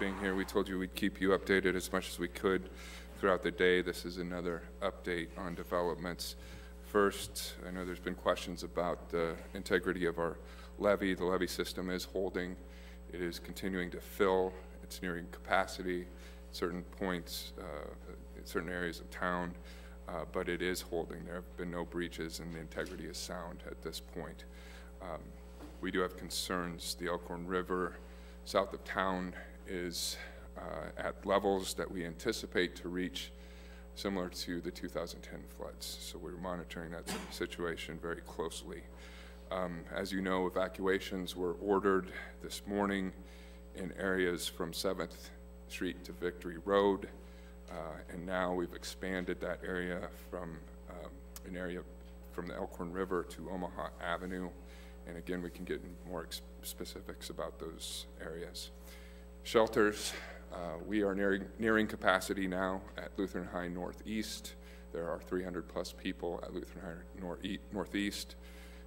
being here. We told you we'd keep you updated as much as we could throughout the day. This is another update on developments. First, I know there's been questions about the integrity of our levee. The levee system is holding. It is continuing to fill. It's nearing capacity at certain points, in certain areas of town, but it is holding. There have been no breaches, and the integrity is sound at this point. We do have concerns. The Elkhorn River south of town is at levels that we anticipate to reach similar to the 2010 floods. So we're monitoring that situation very closely. As you know, evacuations were ordered this morning in areas from 7th Street to Victory Road, and now we've expanded that area from an area from the Elkhorn River to Omaha Avenue. And again, we can get more specifics about those areas. Shelters, we are nearing capacity now at Lutheran High Northeast. There are 300 plus people at Lutheran High Northeast.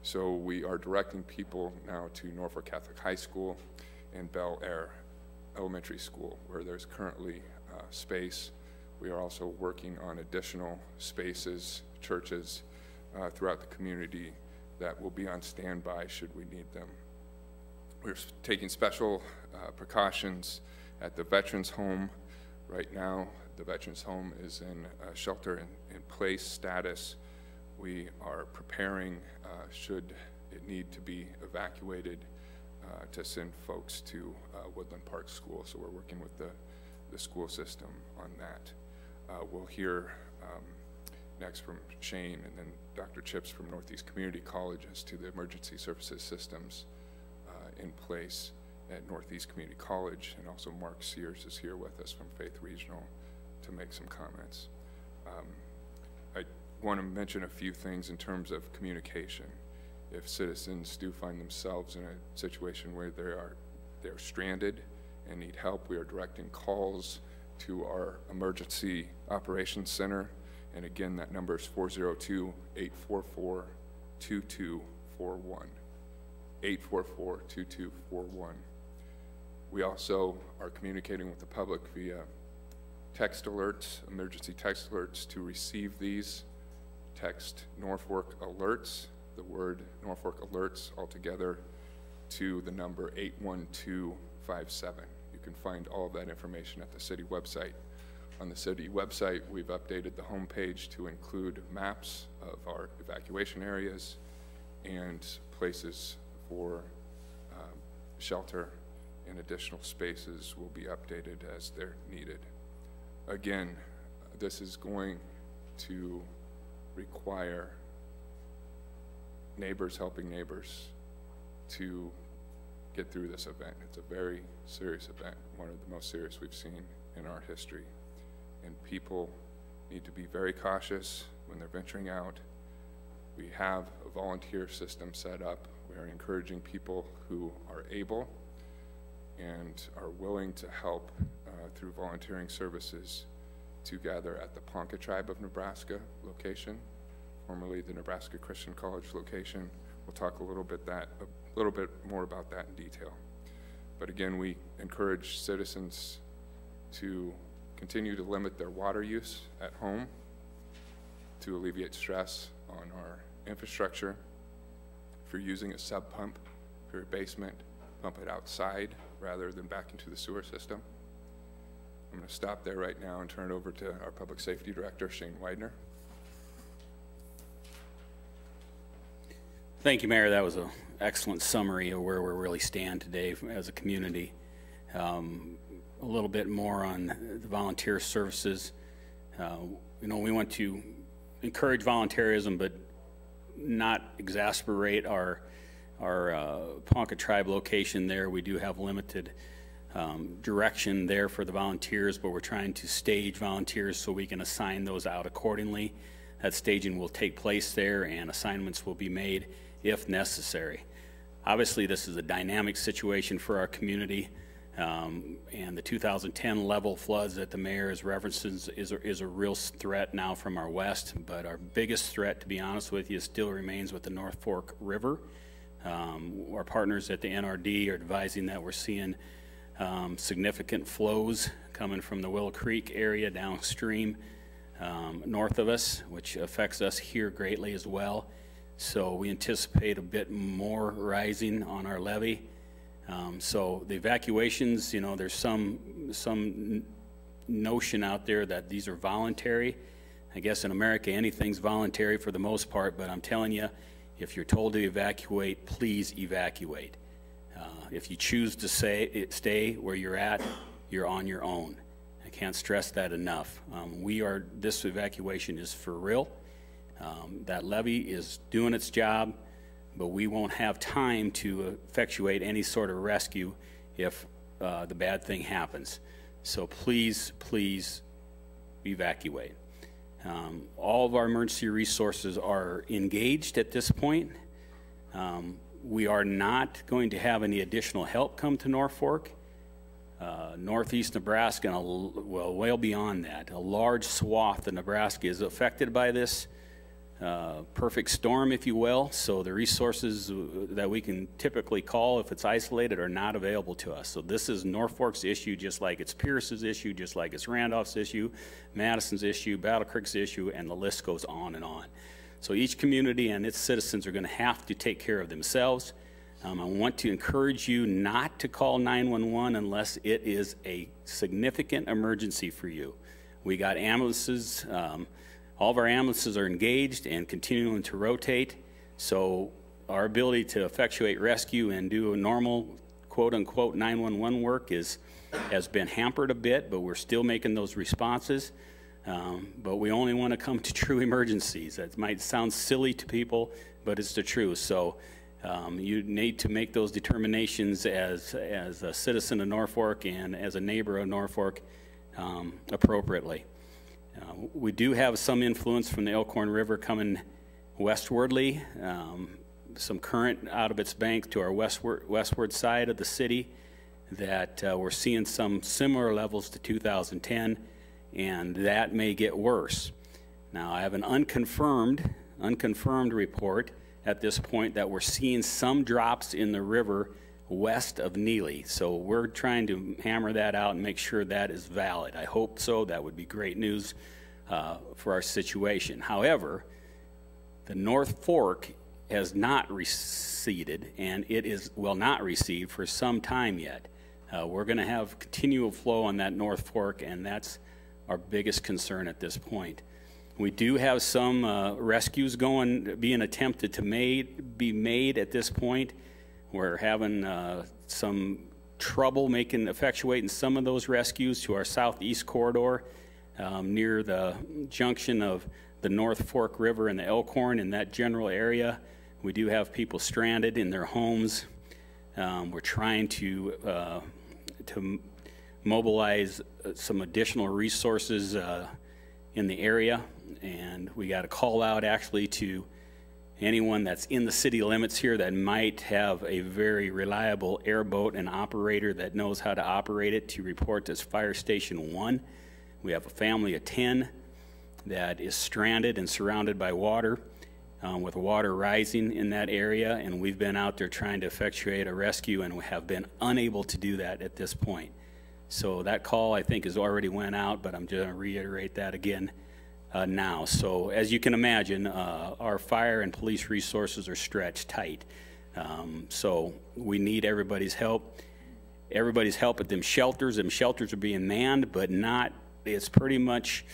So we are directing people now to Norfolk Catholic High School and Bel Air Elementary School, where there's currently space. We are also working on additional spaces, churches throughout the community that will be on standby should we need them. We're taking special precautions at the Veterans Home. Right now, the Veterans Home is in shelter-in-place status. We are preparing, should it need to be evacuated, to send folks to Woodland Park School. So we're working with the school system on that. We'll hear next from Shane and then Dr. Chips from Northeast Community College as to the emergency services systems in place at Northeast Community College, and also Mark Sears is here with us from Faith Regional to make some comments. I want to mention a few things in terms of communication. If citizens do find themselves in a situation where they're stranded and need help, we are directing calls to our Emergency Operations Center. And again, that number is 402-844-2241. 844-2241. We also are communicating with the public via text alerts, emergency text alerts. To receive these, text Norfolk Alerts, the word Norfolk Alerts altogether, to the number 81257. You can find all of that information at the city website. On the city website, we've updated the homepage to include maps of our evacuation areas and places for shelter, and additional spaces will be updated as they're needed. Again, this is going to require neighbors helping neighbors to get through this event. It's a very serious event, one of the most serious we've seen in our history. And people need to be very cautious when they're venturing out. We have a volunteer system set up. We are encouraging people who are able and are willing to help through volunteering services to gather at the Ponca Tribe of Nebraska location, formerly the Nebraska Christian College location. We'll talk a little bit more about that in detail. But again, we encourage citizens to continue to limit their water use at home to alleviate stress on our infrastructure. If you're using a sub pump for your basement, pump it outside rather than back into the sewer system. I'm going to stop there right now and turn it over to our Public Safety Director, Shane Widener. Thank you, Mayor. That was an excellent summary of where we really stand today as a community. A little bit more on the volunteer services. We want to encourage volunteerism, but not exasperate our Ponca Tribe location there. We do have limited direction there for the volunteers, but we're trying to stage volunteers so we can assign those out accordingly. That staging will take place there, and assignments will be made if necessary. Obviously, this is a dynamic situation for our community. And the 2010 level floods that the mayor is referencing is a real threat now from our west, but our biggest threat, to be honest with you, still remains with the North Fork River. Our partners at the NRD are advising that we're seeing significant flows coming from the Willow Creek area downstream north of us, which affects us here greatly as well. So we anticipate a bit more rising on our levee. So the evacuations, you know, there's some notion out there that these are voluntary. I guess in America anything's voluntary for the most part, but I'm telling you, if you're told to evacuate, please evacuate. If you choose to stay where you're at, you're on your own. I can't stress that enough. This evacuation is for real. That levee is doing its job, but we won't have time to effectuate any sort of rescue if the bad thing happens. So please, please evacuate. All of our emergency resources are engaged at this point. We are not going to have any additional help come to Norfolk. Northeast Nebraska, and well, well beyond that, a large swath of Nebraska is affected by this perfect storm, if you will. So the resources that we can typically call if it's isolated are not available to us. So this is Norfolk's issue, just like it's Pierce's issue, just like it's Randolph's issue, Madison's issue, Battle Creek's issue, and the list goes on and on. So each community and its citizens are going to have to take care of themselves. I want to encourage you not to call 911 unless it is a significant emergency for you. We got ambulances. All of our ambulances are engaged and continuing to rotate. So our ability to effectuate rescue and do a normal quote-unquote 911 work has been hampered a bit, but we're still making those responses. But we only want to come to true emergencies. That might sound silly to people, but it's the truth. So you need to make those determinations as a citizen of Norfolk and as a neighbor of Norfolk appropriately. We do have some influence from the Elkhorn River coming westwardly, some current out of its bank to our westward side of the city that we're seeing some similar levels to 2010, and that may get worse. Now, I have an unconfirmed report at this point that we're seeing some drops in the river west of Neely. So we're trying to hammer that out and make sure that is valid. I hope so. That would be great news for our situation. However, the North Fork has not receded, and it will not recede for some time yet. We're going to have continual flow on that North Fork, and that's our biggest concern at this point. We do have some rescues being attempted to be made at this point. We're having some trouble effectuating some of those rescues to our southeast corridor near the junction of the North Fork River and the Elkhorn. In that general area, we do have people stranded in their homes. We're trying to mobilize some additional resources in the area, and we got a call out actually to anyone that's in the city limits here that might have a very reliable airboat and operator that knows how to operate it to report to Fire Station 1. We have a family of 10 that is stranded and surrounded by water, with water rising in that area, and we've been out there trying to effectuate a rescue, and we have been unable to do that at this point. So that call, I think, has already went out, but I'm just going to reiterate that again now. So as you can imagine, our fire and police resources are stretched tight. So we need everybody's help. Everybody's help at them shelters. Them shelters are being manned, but it's pretty much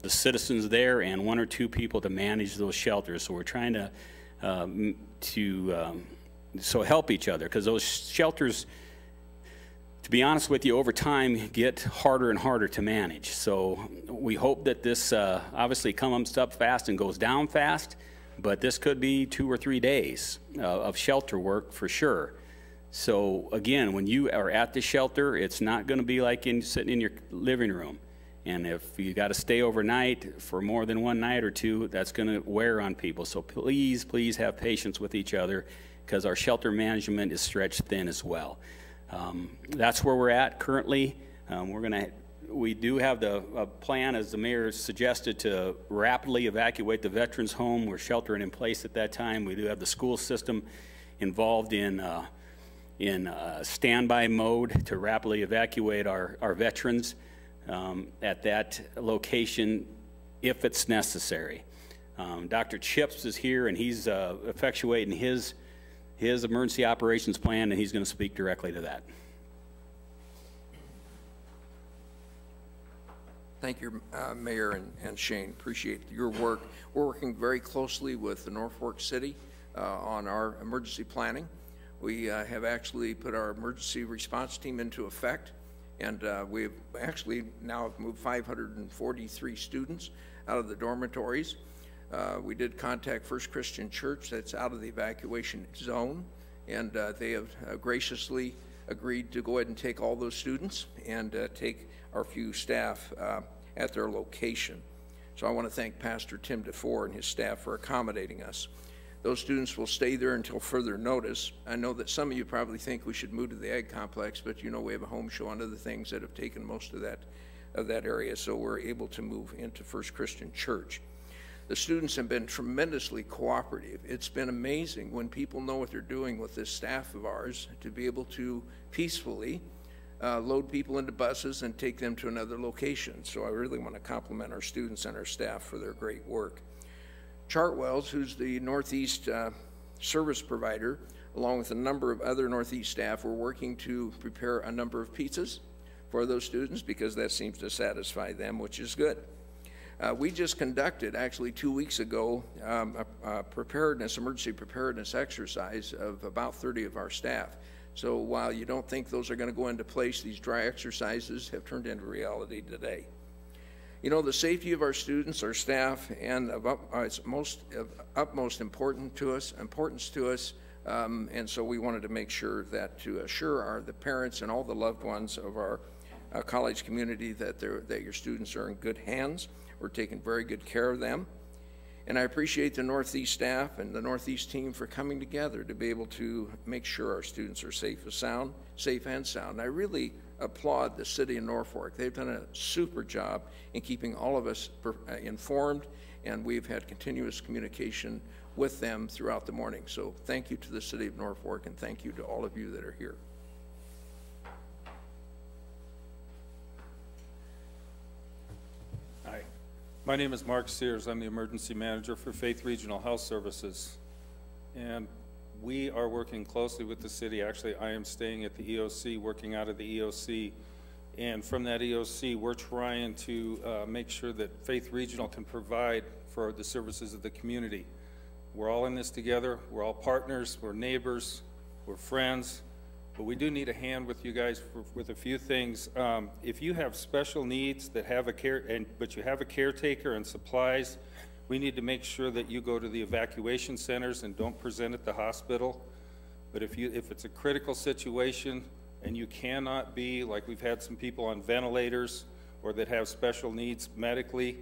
the citizens there and one or two people to manage those shelters. So we're trying to help each other, because those shelters, to be honest with you, over time get harder and harder to manage. So we hope that this obviously comes up fast and goes down fast, but this could be 2 or 3 days of shelter work for sure. So again, when you are at the shelter, it's not going to be like sitting in your living room. And if you got to stay overnight for more than one night or two, that's going to wear on people. So please, please have patience with each other, because our shelter management is stretched thin as well. That's where we're at currently. We do have a plan, as the mayor suggested, to rapidly evacuate the veterans home. We're sheltering in place at that time. We do have the school system involved in in standby mode to rapidly evacuate our veterans at that location if it's necessary. Dr. Chips is here, and he's effectuating his emergency operations plan, and he's going to speak directly to that. Thank you, Mayor and Shane. Appreciate your work. We're working very closely with the Norfolk City on our emergency planning. We have actually put our emergency response team into effect, and we've actually now moved 543 students out of the dormitories. We did contact First Christian Church that's out of the evacuation zone, and they have graciously agreed to go ahead and take all those students and take our few staff at their location. So I want to thank Pastor Tim DeFore and his staff for accommodating us. Those students will stay there until further notice. I know that some of you probably think we should move to the Ag Complex, but you know we have a home show and other things that have taken most of that area, so we're able to move into First Christian Church. The students have been tremendously cooperative. It's been amazing when people know what they're doing with this staff of ours to be able to peacefully load people into buses and take them to another location. So I really want to compliment our students and our staff for their great work. Chartwells, who's the Northeast service provider, along with a number of other Northeast staff, we're working to prepare a number of pizzas for those students because that seems to satisfy them, which is good. We just conducted, actually 2 weeks ago, a emergency preparedness exercise of about 30 of our staff. So while you don't think those are going to go into place, these dry exercises have turned into reality today. You know, the safety of our students, our staff, and it's of utmost importance to us, and so we wanted to make sure that to assure the parents and all the loved ones of our college community that your students are in good hands. We're taking very good care of them. And I appreciate the Northeast staff and the Northeast team for coming together to be able to make sure our students are safe and sound. And I really applaud the city of Norfolk. They've done a super job in keeping all of us informed, and we've had continuous communication with them throughout the morning. So thank you to the city of Norfolk, and thank you to all of you that are here. Hi, my name is Mark Sears. I'm the emergency manager for Faith Regional Health Services, and we are working closely with the city. Actually, I am staying at the EOC, working out of the EOC, and from that EOC, we're trying to make sure that Faith Regional can provide for the services of the community. We're all in this together. We're all partners. We're neighbors. We're friends. But we do need a hand with you guys with a few things. If you have special needs that have but you have a caretaker and supplies, we need to make sure that you go to the evacuation centers and don't present at the hospital. But if it's a critical situation and you cannot be, like we've had some people on ventilators or that have special needs medically,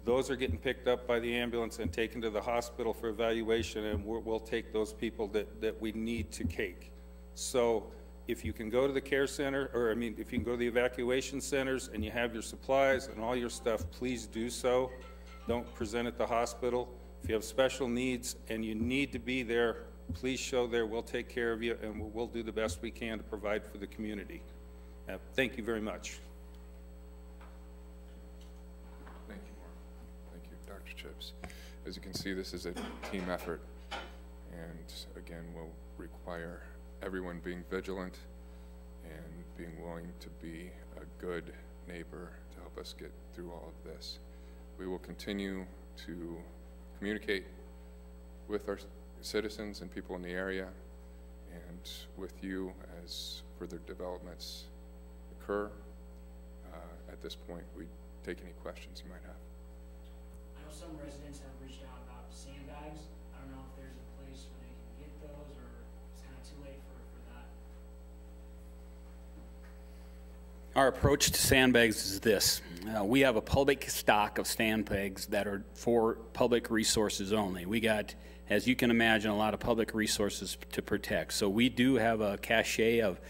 those are getting picked up by the ambulance and taken to the hospital for evaluation, and we'll take those people that we need to take. So if you can go to the care center, if you can go to the evacuation centers and you have your supplies and all your stuff, please do so. Don't present at the hospital. If you have special needs and you need to be there, please show there. We'll take care of you, and we'll do the best we can to provide for the community. Thank you very much. Thank you, Mark. Thank you, Dr. Chips. As you can see, this is a team effort, and again, will require everyone being vigilant and being willing to be a good neighbor to help us get through all of this. We will continue to communicate with our citizens and people in the area and with you as further developments occur. At this point, we take any questions you might have. I know some residents have reached out about sandbags. I don't know if there's a place where they can get those, or it's kind of too late for that. Our approach to sandbags is this. We have a public stock of sandbags that are for public resources only. We got, as you can imagine, a lot of public resources to protect. So we do have a cache of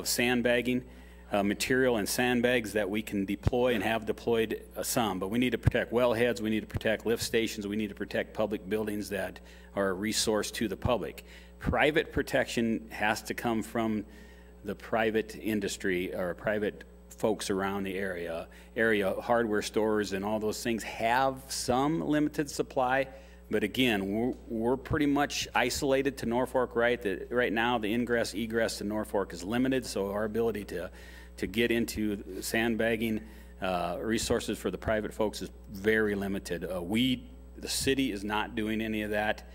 sandbagging. material and sandbags that we can deploy and have deployed some, but we need to protect wellheads, we need to protect lift stations, we need to protect public buildings that are a resource to the public. Private protection has to come from the private industry or private folks around the area. Hardware stores and all those things have some limited supply, but again, we're pretty much isolated to Norfolk, right? Right now, the ingress, egress to Norfolk is limited, so our ability to get into sandbagging resources for the private folks is very limited. The city is not doing any of that.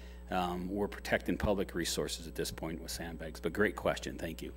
We're protecting public resources at this point with sandbags, but great question, thank you.